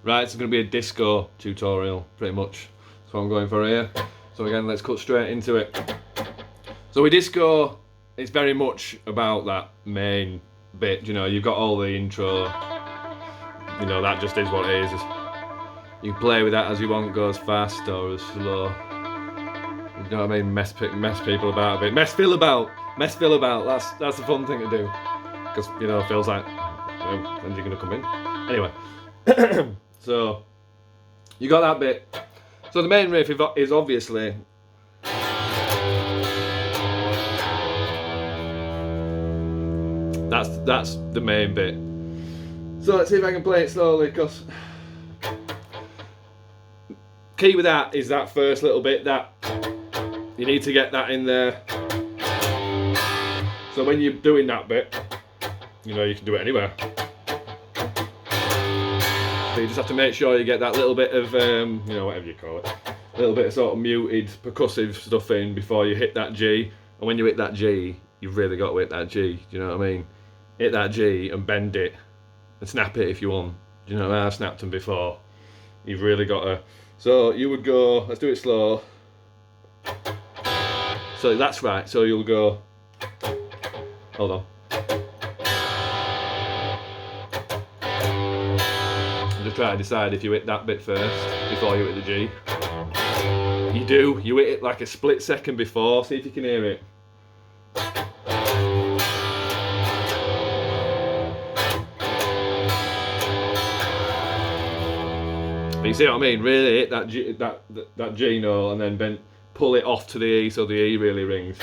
Right, it's going to be a disco tutorial, pretty much. That's what I'm going for here. So again, let's cut straight into it. So with disco, it's very much about that main bit, you know, you've got all the intro, you know, that just is what it is. You can play with that as you want, go as fast or as slow. You know what I mean? Mess people about a bit. Mess Phil about. That's the fun thing to do. Because, you know, Phil's like, when's he going to come in? Anyway. So, you got that bit. So the main riff is obviously... That's the main bit. So let's see if I can play it slowly, because... Key with that is that first little bit, that you need to get that in there. So when you're doing that bit, you know, you can do it anywhere. So you just have to make sure you get that little bit of, you know, whatever you call it, a little bit of sort of muted percussive stuff in before you hit that G. And when you hit that G, you've really got to hit that G. Do you know what I mean? Hit that G and bend it and snap it if you want. Do you know what I mean? I've snapped them before. You've really got to. So you would go. Let's do it slow. So that's right. So you'll go. Hold on. Just try to decide if you hit that bit first before you hit the G. You do. You hit it like a split second before. See if you can hear it. But you see what I mean? Really hit that G, that G note, and then pull it off to the E so the E really rings.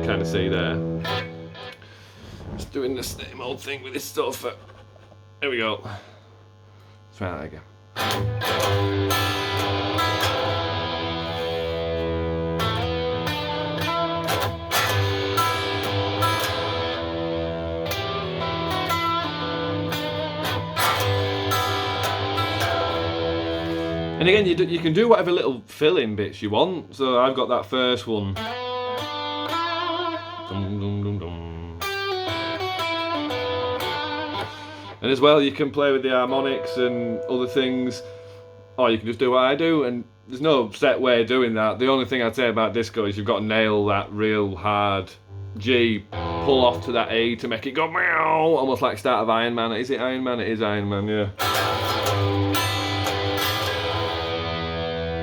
Kind of see there. Just doing the same old thing with this stuff. There we go. Let's try that again. And again, you can do whatever little fill-in bits you want. So I've got that first one. Dum, dum, dum, dum. And as well, you can play with the harmonics and other things, or you can just do what I do. And there's no set way of doing that. The only thing I'd say about disco is you've got to nail that real hard G, pull off to that A to make it go meow, almost like start of Iron Man. Is it Iron Man? It is Iron Man, yeah.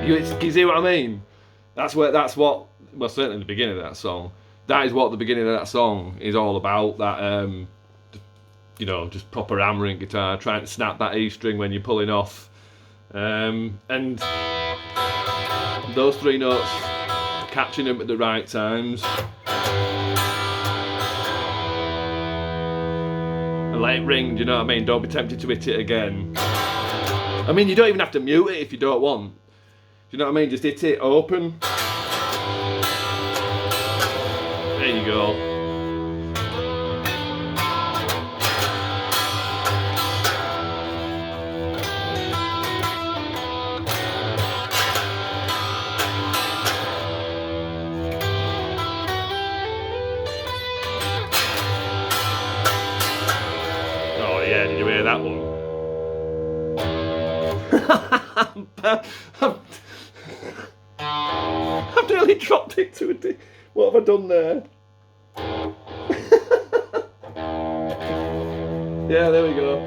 You see what I mean? That's what, well, certainly the beginning of that song. That is what the beginning of that song is all about. That, you know, just proper hammering guitar, trying to snap that E string when you're pulling off. And those three notes, catching them at the right times. And let it ring, do you know what I mean? Don't be tempted to hit it again. I mean, you don't even have to mute it if you don't want. Do you know what I mean? Just hit it open. There you go. Oh yeah, did you hear that one? I've nearly dropped it to a D. What have I done there? Yeah, there we go.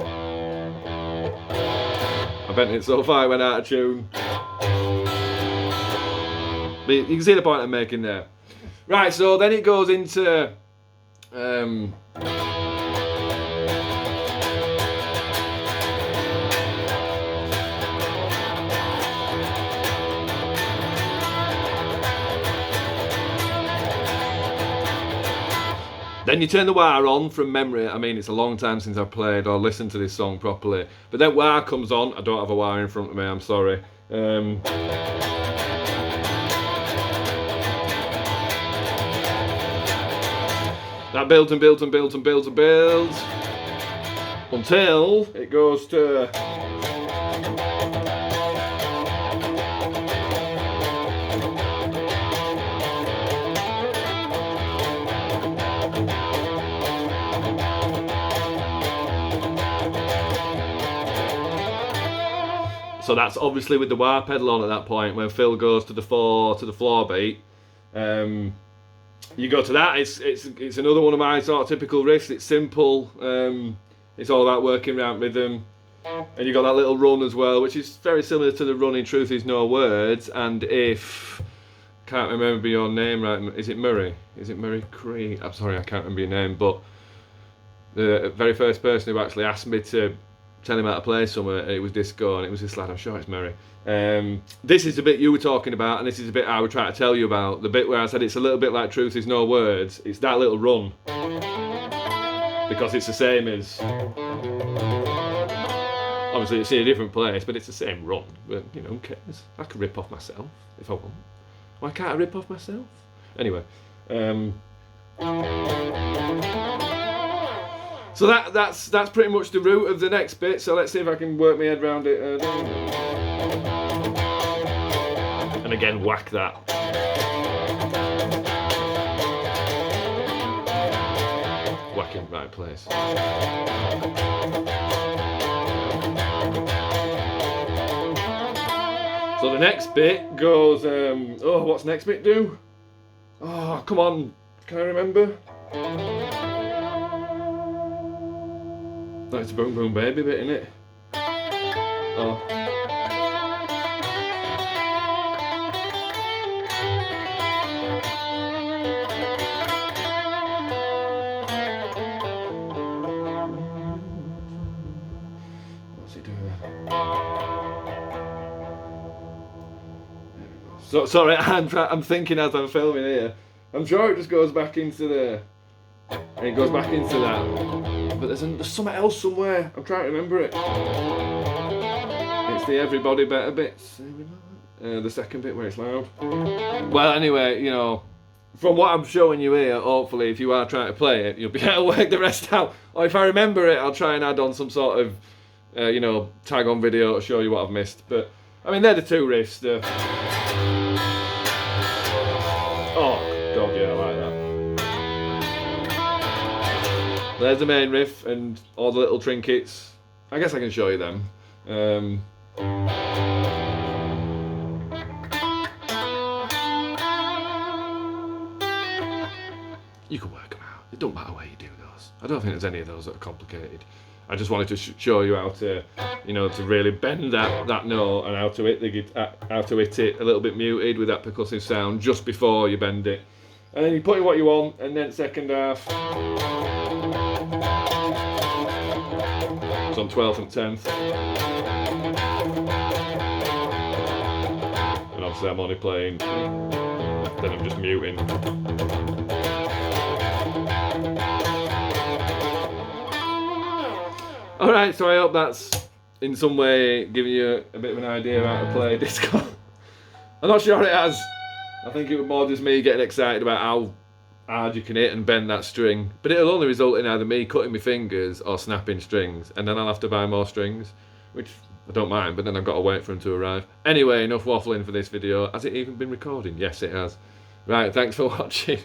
I bent it so far it went out of tune. But you can see the point I'm making there. Right, so then it goes into... Then you turn the wah on from memory. I mean, it's a long time since I've played or listened to this song properly. But then wah comes on. I don't have a wah in front of me, I'm sorry. That builds and builds and builds and builds and builds until it goes to... So that's obviously with the wah pedal on at that point when Phil goes to the floor beat. You go to that. It's another one of my sort of typical riffs. It's simple. It's all about working around rhythm. And you got that little run as well, which is very similar to the run in Truth Is No Words. And if can't remember your name right, is it Murray? Is it Murray Cree? I'm sorry, I can't remember your name, but the very first person who actually asked me to tell him how to play somewhere, it was Disco, and it was this lad. I'm sure it's Murray. This is the bit you were talking about, and this is the bit I would try to tell you about. The bit where I said it's a little bit like Truth Is No Words. It's that little run because it's the same as. Obviously, it's in a different place, but it's the same run. But, you know, who cares? I could rip off myself if I want. Why can't I rip off myself? Anyway. So that's pretty much the root of the next bit. So let's see if I can work my head around it. And again, whack that. Whack in the right place. So the next bit goes, oh, what's the next bit do? Oh, come on, can I remember? That's the Boom Boom Baby bit, isn't it? Oh. What's he doing? So sorry, I'm thinking as I'm filming here. I'm sure it just goes back into the, and it goes back into that. But there's something else somewhere. I'm trying to remember it. It's the Everybody Better bits. The second bit where it's loud. Well, anyway, you know, from what I'm showing you here, hopefully, if you are trying to play it, you'll be able to work the rest out. Or if I remember it, I'll try and add on some sort of, you know, tag on video to show you what I've missed. But I mean, they're the two riffs. Oh, God, yeah, I like that. There's the main riff and all the little trinkets. I guess I can show you them. You can work them out. It don't matter where you do those. I don't think there's any of those that are complicated. I just wanted to show you how to, you know, to really bend that note and how to hit it a little bit muted with that percussive sound just before you bend it. And then you put in what you want, and then second half. It's on 12th and 10th. And obviously I'm only playing, then I'm just muting. Alright, so I hope that's in some way giving you a bit of an idea of how to play disco. I'm not sure it has. I think it was more just me getting excited about how hard you can hit and bend that string. But it'll only result in either me cutting my fingers or snapping strings, and then I'll have to buy more strings, which I don't mind, but then I've got to wait for them to arrive. Anyway, enough waffling for this video. Has it even been recording? Yes, it has. Right, thanks for watching.